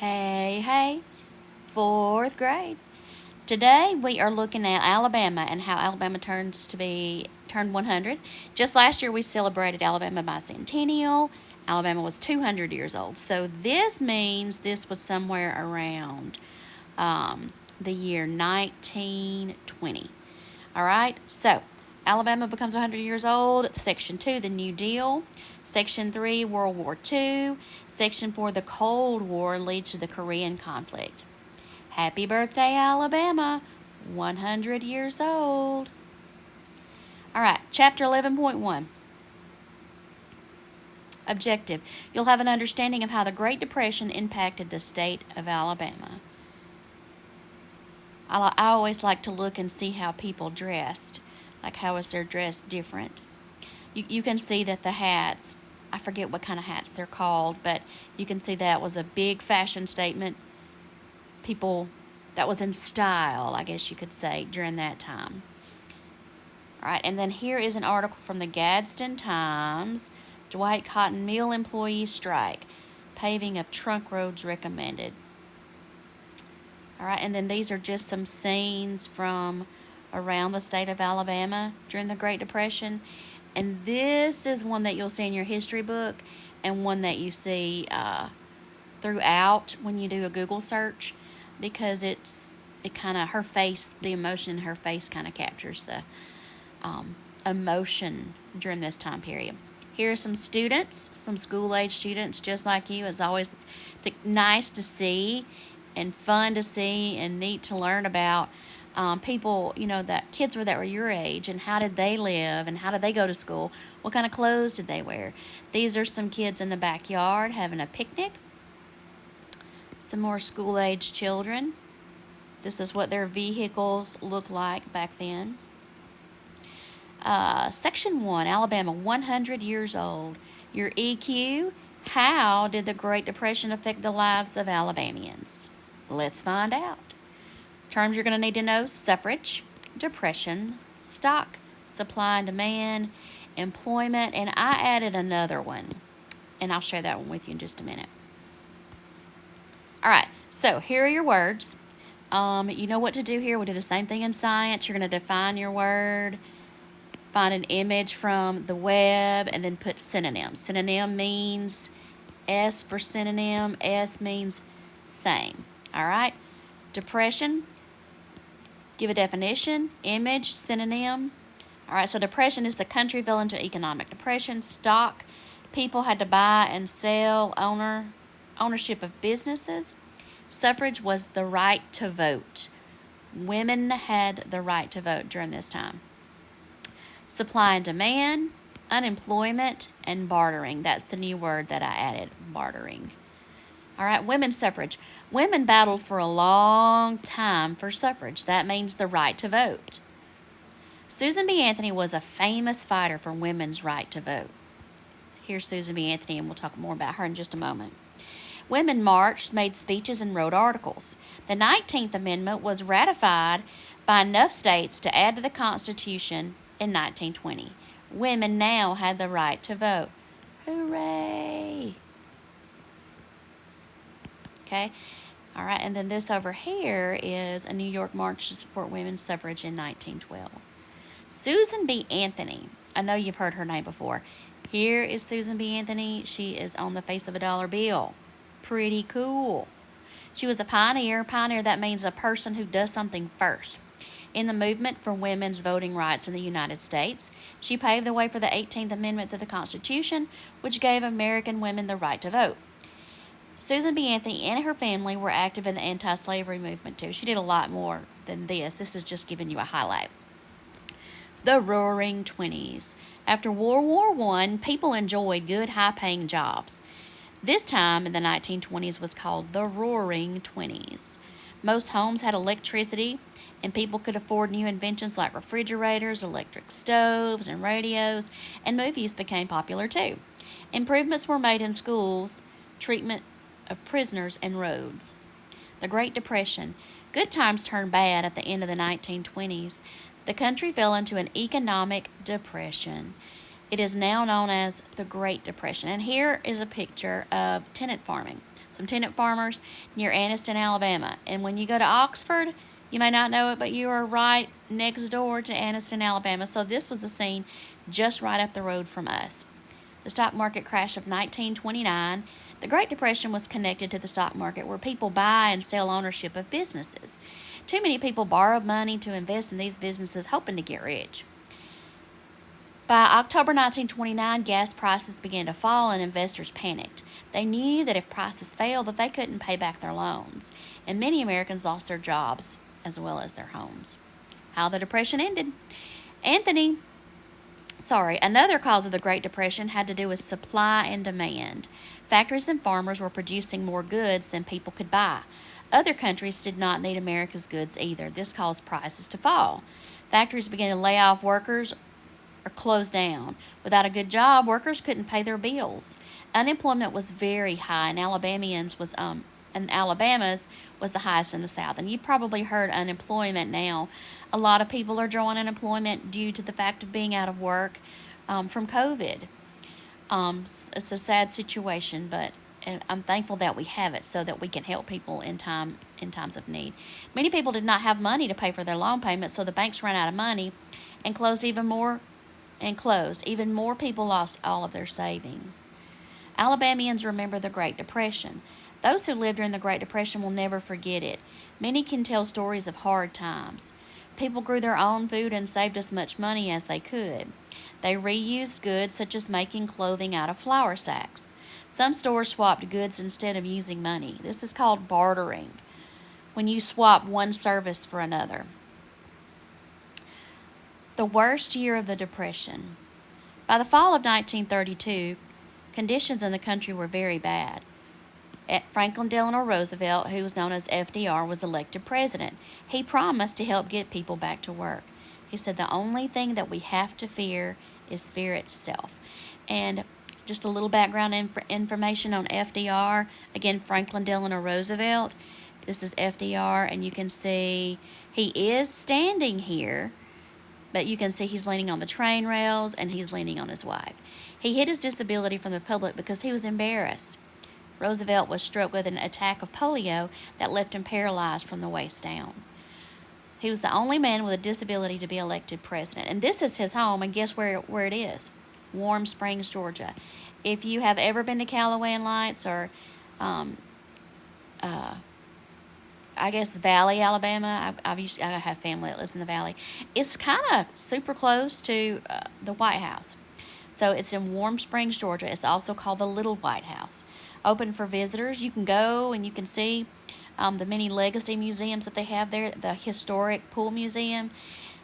Hey, hey, fourth grade. Today we are looking at Alabama and how Alabama turned 100. Just last year we celebrated Alabama bicentennial. Alabama was 200 years old. So this means this was somewhere around the year 1920. All right, so Alabama becomes 100 years old. Section 2, the New Deal. Section 3, World War II. Section 4, the Cold War leads to the Korean conflict. Happy birthday, Alabama, 100 years old. All right, chapter 11.1. Objective. You'll have an understanding of how the Great Depression impacted the state of Alabama. I always like to look and see how people dressed. Like, how is their dress different? You can see that the hats, I forget what kind of hats they're called, but you can see that was a big fashion statement. People, that was in style, I guess you could say, during that time. All right, and then here is an article from the Gadsden Times. Dwight Cotton Mill employees strike. Paving of trunk roads recommended. All right, and then these are just some scenes from around the state of Alabama during the Great Depression. And this is one that you'll see in your history book and one that you see throughout when you do a Google search, because it kind of, her face, the emotion in her face kind of captures the emotion during this time period. Here are some students, some school-age students just like you. It's always nice to see and fun to see and neat to learn about people, that kids that were your age, and how did they live and how did they go to school? What kind of clothes did they wear? These are some kids in the backyard having a picnic. Some more school-age children. This is what their vehicles looked like back then. Section 1, Alabama, 100 years old. Your EQ, how did the Great Depression affect the lives of Alabamians? Let's find out. Terms you're going to need to know: suffrage, depression, stock, supply and demand, employment, and I added another one, and I'll share that one with you in just a minute. All right, so here are your words. You know what to do here. We do the same thing in science. You're going to define your word, find an image from the web, and then put synonyms. Synonym means S for synonym. S means same. All right, depression. Give a definition, image, synonym. All right, so depression is the country fell into economic depression. Stock, people had to buy and sell, ownership of businesses. Suffrage was the right to vote. Women had the right to vote during this time. Supply and demand, unemployment, and bartering. That's the new word that I added, bartering. All right, women's suffrage. Women battled for a long time for suffrage. That means the right to vote. Susan B. Anthony was a famous fighter for women's right to vote. Here's Susan B. Anthony, and we'll talk more about her in just a moment. Women marched, made speeches, and wrote articles. The 19th Amendment was ratified by enough states to add to the Constitution in 1920. Women now had the right to vote. Hooray! Okay, all right, and then this over here is a New York march to support women's suffrage in 1912. Susan B. Anthony, I know you've heard her name before. Here is Susan B. Anthony. She is on the face of a dollar bill. Pretty cool. She was a pioneer. Pioneer, that means a person who does something first. In the movement for women's voting rights in the United States, she paved the way for the 18th Amendment to the Constitution, which gave American women the right to vote. Susan B. Anthony and her family were active in the anti-slavery movement too. She did a lot more than this. This is just giving you a highlight. The Roaring Twenties. After World War I, people enjoyed good, high-paying jobs. This time in the 1920s was called the Roaring Twenties. Most homes had electricity, and people could afford new inventions like refrigerators, electric stoves, and radios, and movies became popular too. Improvements were made in schools, treatment of prisoners, and roads. The Great Depression. Good times turned bad at the end of the 1920s. The country fell into an economic depression. It is now known as the Great Depression. And here is a picture of tenant farming. some tenant farmers near Anniston, Alabama. And when you go to Oxford, you may not know it, but you are right next door to Anniston, Alabama. So this was a scene just right up the road from us. The stock market crash of 1929. The Great Depression was connected to the stock market, where people buy and sell ownership of businesses. Too many people borrowed money to invest in these businesses, hoping to get rich. By October 1929, gas prices began to fall and investors panicked. They knew that if prices fell, that they couldn't pay back their loans, and many Americans lost their jobs as well as their homes. How the Depression ended. Another cause of the Great Depression had to do with supply and demand. Factories and farmers were producing more goods than people could buy. Other countries did not need America's goods either. This caused prices to fall. Factories began to lay off workers or close down. Without a good job, workers couldn't pay their bills. Unemployment was very high, and Alabama's was the highest in the South. And you've probably heard unemployment now. A lot of people are drawing unemployment due to the fact of being out of work from COVID. It's a sad situation, but I'm thankful that we have it so that we can help people in times of need. Many people did not have money to pay for their loan payments, so the banks ran out of money and closed. Even more people lost all of their savings. Alabamians remember the Great Depression. Those who lived during the Great Depression will never forget it. Many can tell stories of hard times. People grew their own food and saved as much money as they could. They reused goods, such as making clothing out of flour sacks. Some stores swapped goods instead of using money. This is called bartering, when you swap one service for another. The worst year of the Depression. By the fall of 1932, conditions in the country were very bad. Franklin Delano Roosevelt, who was known as FDR, was elected president. He promised to help get people back to work. He said the only thing that we have to fear is fear itself. And just a little background information on FDR. Again, Franklin Delano Roosevelt. This is FDR, and you can see he is standing here, but you can see he's leaning on the train rails and he's leaning on his wife. He hid his disability from the public because he was embarrassed. Roosevelt was struck with an attack of polio that left him paralyzed from the waist down. He was the only man with a disability to be elected president. And this is his home, and guess where it is? Warm Springs, Georgia. If you have ever been to Callaway and Lights or, Valley, Alabama, I have family that lives in the Valley. It's kind of super close to the White House. So it's in Warm Springs, Georgia. It's also called the Little White House. Open for visitors. You can go and you can see the many legacy museums that they have there, the historic pool museum.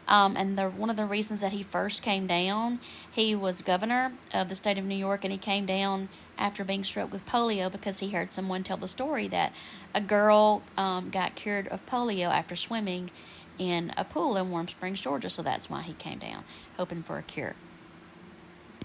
One of the reasons that he first came down, he was governor of the state of New York, and he came down after being struck with polio because he heard someone tell the story that a girl got cured of polio after swimming in a pool in Warm Springs, Georgia. So that's why he came down, hoping for a cure.